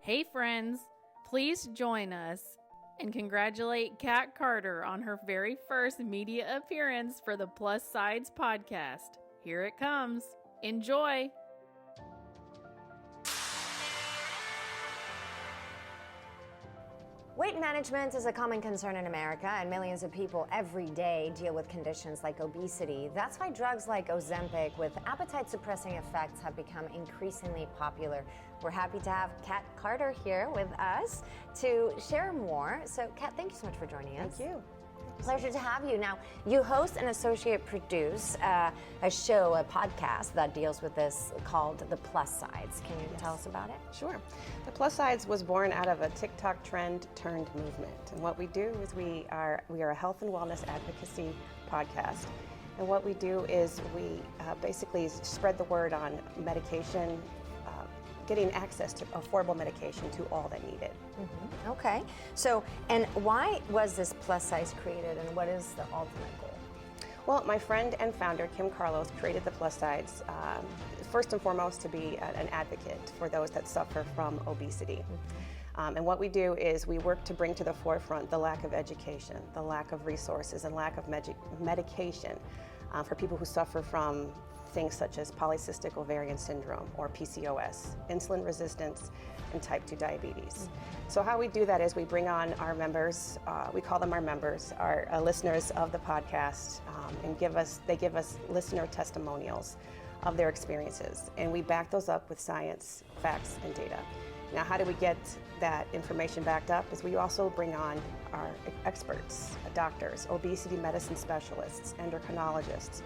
Hey friends, please join us and congratulate Kat Carter on her very first media appearance for the Plus Sidez Podcast. Here it comes. Enjoy! Weight management is a common concern in America, and millions of people every day deal with conditions like obesity. That's why drugs like Ozempic with appetite-suppressing effects have become increasingly popular. We're happy to have Kat Carter here with us to share more. So, Kat, thank you so much for joining us. Thank you. Pleasure to have you. Now, you host and associate produce a podcast that deals with this called the Plus Sidez. Can you tell us about it? Sure. The Plus Sidez was born out of a TikTok trend turned movement. And what we do is we are a health and wellness advocacy podcast. And what we do is we basically spread the word on medication, getting access to affordable medication to all that need it. Mm-hmm. Okay. So, and why was this Plus Sidez created, and what is the ultimate goal? Well, my friend and founder, Kim Carlos, created the Plus Sidez first and foremost to be an advocate for those that suffer from obesity. Mm-hmm. And what we do is we work to bring to the forefront the lack of education, the lack of resources, and lack of medication for people who suffer from things such as polycystic ovarian syndrome or PCOS, insulin resistance, and type 2 diabetes. Mm-hmm. So how we do that is we bring on our members, we call them our members, our listeners of the podcast, and they give us listener testimonials of their experiences, and we back those up with science, facts, and data. Now, how do we get that information backed up? Is we also bring on our experts, doctors, obesity medicine specialists, endocrinologists,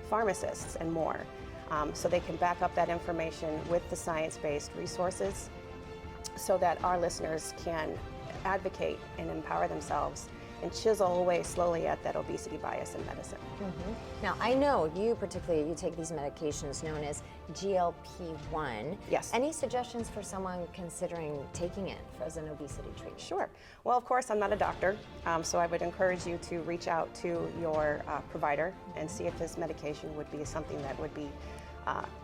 pharmacists, and more, so they can back up that information with the science-based resources so that our listeners can advocate and empower themselves and chisel away slowly at that obesity bias in medicine. Mm-hmm. Now, I know you take these medications known as GLP-1. Yes. Any suggestions for someone considering taking it as an obesity treatment? Sure. Well, of course, I'm not a doctor, so I would encourage you to reach out to your provider and see if this medication would be something that would be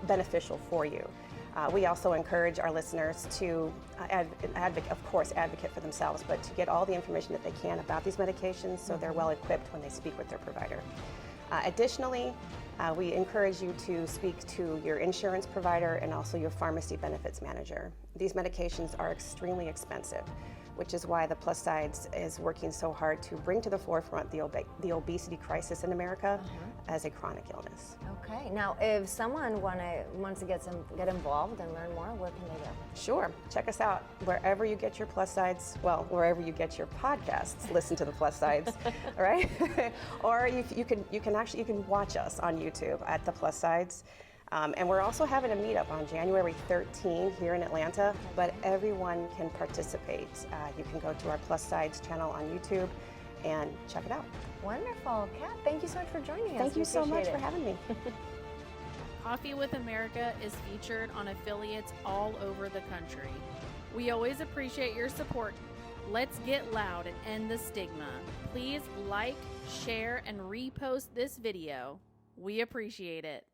beneficial for you. We also encourage our listeners to advocate for themselves, but to get all the information that they can about these medications so they're well equipped when they speak with their provider. Additionally, we encourage you to speak to your insurance provider and also your pharmacy benefits manager. These medications are extremely expensive, which is why the Plus Sidez is working so hard to bring to the forefront the obesity crisis in America as a chronic illness. Okay. Now, if someone wants to get involved and learn more, where can they go? Sure. Check us out wherever you get your Plus Sidez. Well, wherever you get your podcasts. Listen to the Plus Sidez, all right? Or you can watch us on YouTube at the Plus Sidez. And we're also having a meetup on January 13 here in Atlanta, but everyone can participate. You can go to our Plus Sidez channel on YouTube and check it out. Wonderful. Kat, thank you so much for joining us. Thank you so much for having me. Coffee with America is featured on affiliates all over the country. We always appreciate your support. Let's get loud and end the stigma. Please like, share, and repost this video. We appreciate it.